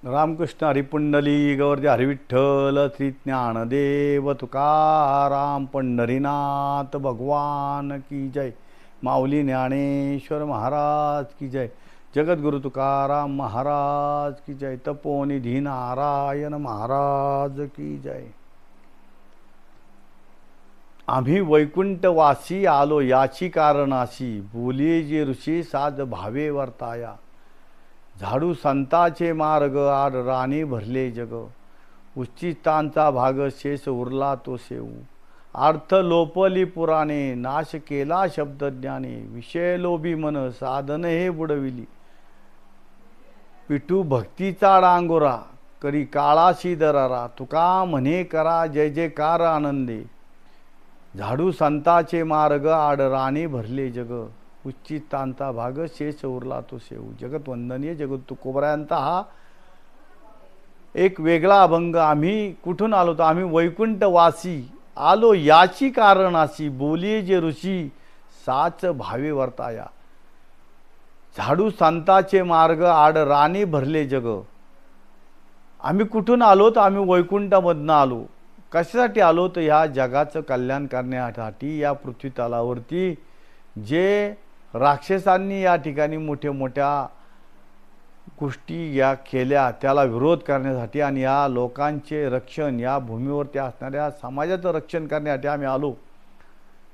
रामकृष्ण हरिपुंडली गौरज हरिविठ्ठल श्री ज्ञानदेव तुकाराम पंढरीनाथ भगवान की जय। माऊली ज्ञानेश्वर महाराज की जय। जगद्गुरु तुकाराम महाराज की जय। तपोनिधी नारायण महाराज की जय। आम्ही वैकुंठवासी आलो याची कारणाशी, बोलिये जे ऋषी साज भावे वर्ताया। झाडू संताचे मार्ग आड राणी भरले जग, उच्चिष्टांचा भाग शेष उरला तो सेऊ। अर्थ लोपली पुराणे नाश केला शब्दज्ञाने, विषय लोभी मन साधन हे बुडविली। पिटू भक्तीचा डांगोरा करी काळाशी दरारा, तुका म्हणे करा जय जयकार आनंदे। झाडू संताचे मार्ग आड राणी भरले जग, उच्चिष्टांचा भाग शेष उरला तो सेऊ। जगत वंदनीय जगत तुकोबरायांचा हा एक वेगळा अभंग। आम्ही कुठून आलो तर आम्ही वैकुंठवासी आलो याची कारणाशी, बोलिये जे ऋषी साच भावे वर्ताया। झाडू संताचे मार्ग आड राणी भरले जग। आम्ही कुठून आलो तर आम्ही वैकुंठामधनं आलो। कशासाठी आलो तर ह्या जगाचं कल्याण करण्यासाठी, या पृथ्वी तलावरती जे राक्षसांनी या ठिकाणी मोठ्या मोठ्या गोष्टी या केल्या त्याला विरोध करण्यासाठी, आणि या लोकांचे रक्षण, या भूमीवरती असणाऱ्या समाजाचं रक्षण करण्यासाठी आम्ही आलो।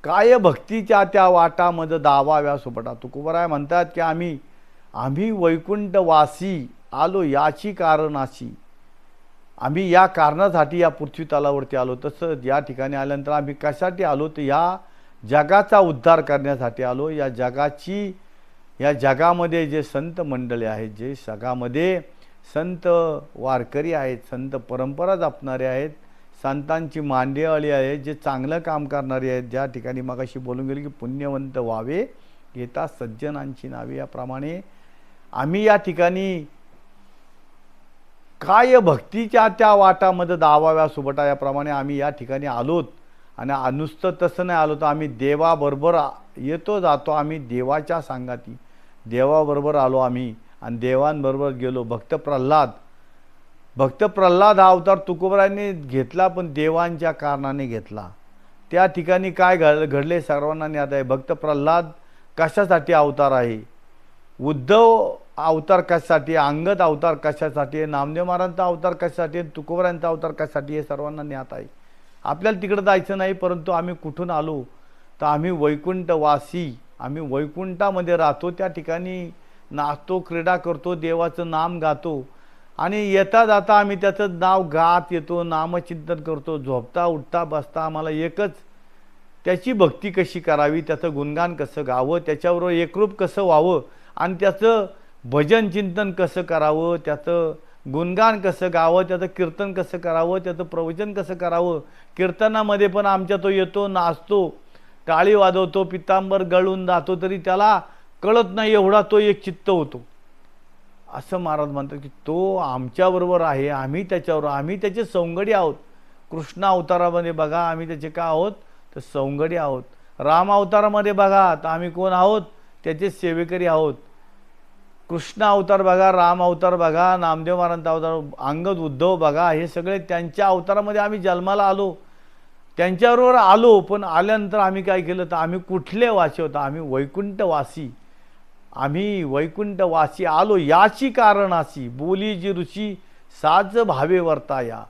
काय भक्तीच्या त्या वाटामध्ये दावा व्यासोपटा। तुकोबराय म्हणतात की आम्ही वैकुंठवासी आलो याची कारणाशी, आम्ही या कारणासाठी या पृथ्वी तलावरती आलो। तसंच या ठिकाणी आल्यानंतर आम्ही कशासाठी आलो तर या जगाचा उद्धार करण्यासाठी आलो। या जगामध्ये जे संत मंडळी आहेत, जे जगामध्ये संत वारकरी आहेत, संत परंपरा जपणारे आहेत, संतांची मांदियाळी आहे, जे चांगलं काम करणारे आहेत, ज्या ठिकाणी मगाशी बोलून गेले की पुण्यवंत व्हावे येता सज्जनांची नावे, याप्रमाणे आम्ही या ठिकाणी काय भक्तीच्या त्या वाटामध्ये दावाव्या सुबटा, याप्रमाणे आम्ही या ठिकाणी आलोत। आणि नुसतं तसं नाही आलो तर आम्ही देवाबरोबर येतो जातो, आम्ही देवाच्या सांगाती देवाबरोबर आलो आम्ही, आणि देवांबरोबर गेलो। भक्त प्रल्हाद हा अवतार तुकोबरायांनी घेतला, पण देवांच्या कारणाने घेतला। त्या ठिकाणी काय घडले सर्वांना ज्ञात आहे। भक्त प्रल्हाद कशासाठी अवतार आहे, उद्धव अवतार कशासाठी, अंगद अवतार कशासाठी, नामदेव महाराजांचा अवतार कशासाठी, तुकोबरायांचा अवतार कशासाठी हे सर्वांना ज्ञात आहे। आपल्याला तिकडे जायचं नाही, परंतु आम्ही कुठून आलो तर आम्ही वैकुंठवासी, आम्ही वैकुंठामध्ये राहतो। त्या ठिकाणी नाचतो, क्रीडा करतो, देवाचं नाम गातो, आणि येता जाता आम्ही त्याचं नाव गात येतो, नामचिंतन करतो। झोपता उठता बसता आम्हाला एकच, त्याची भक्ती कशी करावी, त्याचं गुणगान कसं गावं, त्याच्याबरोबर एकरूप कसं व्हावं, आणि त्याचं भजन चिंतन कसं करावं, त्याचं गुणगान कसं गावं, त्याचं कीर्तन कसं करावं, त्याचं प्रवचन कसं करावं। कीर्तनामध्ये पण आमच्या तो येतो, नाचतो, टाळी वाजवतो, पितांबर गळून जातो, तरी त्याला कळत नाही एवढा तो एक चित्त होतो। असं महाराज म्हणतात की तो आमच्याबरोबर आहे, आम्ही त्याच्यावर, आम्ही त्याचे सौंगडी आहोत। कृष्ण अवतारामध्ये बघा आम्ही त्याचे का आहोत तर सौंगडी आहोत। राम अवतारामध्ये बघा तर आम्ही कोण आहोत, त्याचे सेवेकरी आहोत। कृष्ण अवतार बघा, राम अवतार बघा, नामदेव महाराजांचा अवतार, अंगद उद्धव बघा, हे सगळे त्यांच्या अवतारामध्ये आम्ही जन्माला आलो, त्यांच्याबरोबर आलो। पण आल्यानंतर आम्ही काय केलं तर आम्ही कुठले वासी होता, आम्ही वैकुंठवासी, आम्ही वैकुंठवासी आलो याची कारणाशी, बोली जी ऋषी साज भावे वर्ताया।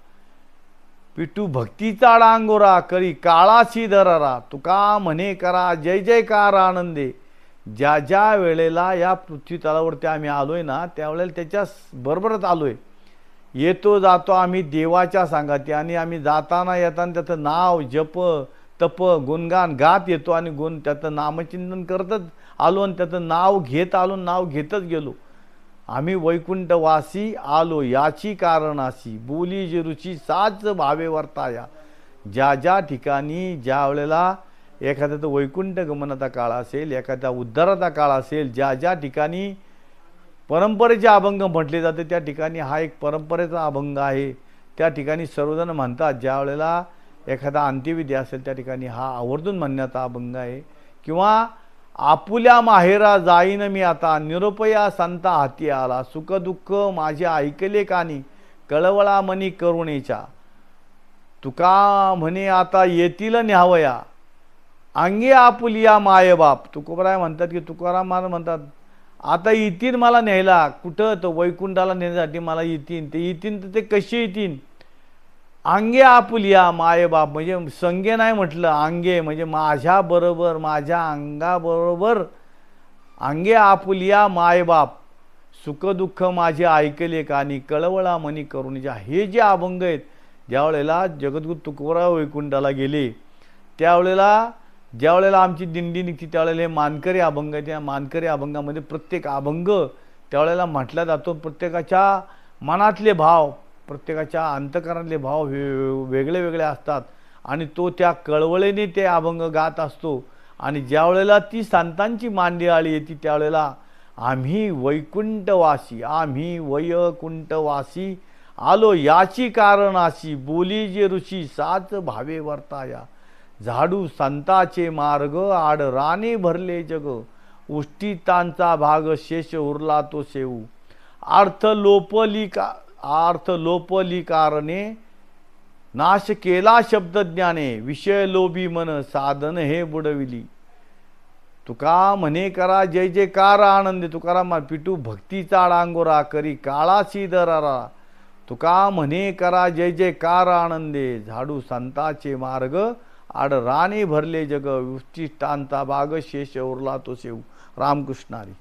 पिटू भक्तीचा डांगोरा करी काळाशी दरारा, तुका म्हणे करा जय जयकार आनंदे। ज्या ज्या वेळेला या पृथ्वी तलावरती आम्ही आलोय ना, त्यावेळेला त्याच्या बरोबरच आलोय। येतो जातो आम्ही देवाच्या सांगाती, आणि आम्ही जाताना येताना त्याचं नाव जप तप गुणगान गात येतो, आणि त्याचं नामचिंतन करतच आलो, आणि त्याचं नाव घेत आलो, नाव घेतच गेलो। आम्ही वैकुंठवासी आलो याची कारणाशी, बोली जे ऋषी साच भावे वर्ताया। ज्या ज्या ठिकाणी ज्या वेळेला एखाद्याचं वैकुंठ गमनाचा काळ असेल, एखाद्या उद्धाराचा काळ असेल, ज्या ज्या ठिकाणी परंपरेचे अभंग म्हटले जाते, त्या ठिकाणी हा एक परंपरेचा अभंग आहे। त्या ठिकाणी सर्वजण म्हणतात, ज्या वेळेला एखादा अंत्यविधी असेल त्या ठिकाणी हा आवर्जून म्हणण्याचा अभंग आहे, किंवा आपुल्या माहेरा जाईन मी आता, निरुपया संता हाती आला, सुख दुःख माझे ऐकले कानी, कळवळा मनी करुणेच्या. तुका म्हणे आता येतील न्यावया, अंगी आपुलिया मायबाप. तुकोबराय म्हणतात की तुकाराम महाराज म्हणतात आता येतील मला न्यायला, कुठं तर वैकुंठाला नेण्यासाठी मला येतील. ते येतील तर ते कसे येतील? अंगे आपुलिया मायबाप, म्हणजे संगे नाही म्हटलं, अंगे म्हणजे माझ्या बरोबर, माझ्या अंगाबरोबर. अंगे आपुलिया मायबाप, सुखदुःख माझे ऐकले कानी, कळवळा मनी करुणेच्या. हे जे अभंग आहेत, ज्यावेळेला जगद्गुरू तुकोबराय वैकुंठाला गेले त्यावेळेला, ज्यावेळेला आमची दिंडी निघते त्यावेळेला हे मानकरी अभंग, त्या मानकरी अभंगामध्ये प्रत्येक अभंग त्यावेळेला म्हटला जातो. प्रत्येकाच्या मनातले भाव, प्रत्येकाच्या अंतकरणातले भाव वेगळे वेगळे असतात आणि तो त्या कळवळेने ते अभंग गात असतो. आणि ज्यावेळेला ती संतांची मांदियाळी येते त्यावेळेला आम्ही वैकुंठवासी, आम्ही वैकुंठवासी आलो याची कारणाशी, बोली जे ऋषी साच भावे वर्ताया, झाडू संताचे मार्ग, आड राणे भरले जग, उष्टितांचा भाग शेष उरला तो सेऊ. अर्थ लोपली कारणे, नाश केला शब्दज्ञाने, विषय लोभी मन साधन हे बुडविली. तुका म्हणे करा जय जयकार आनंदे, तुकाराम पिटू भक्तीचा डांगोरा करी काळाशी दरारा. तुका म्हणे करा जय जयकार आनंदे, झाडू संताचे मार्ग, आड राणे भरले जग, उष्टिष्टांचा भाग शेष उरला तो सेऊ. रामकृष्ण हरी.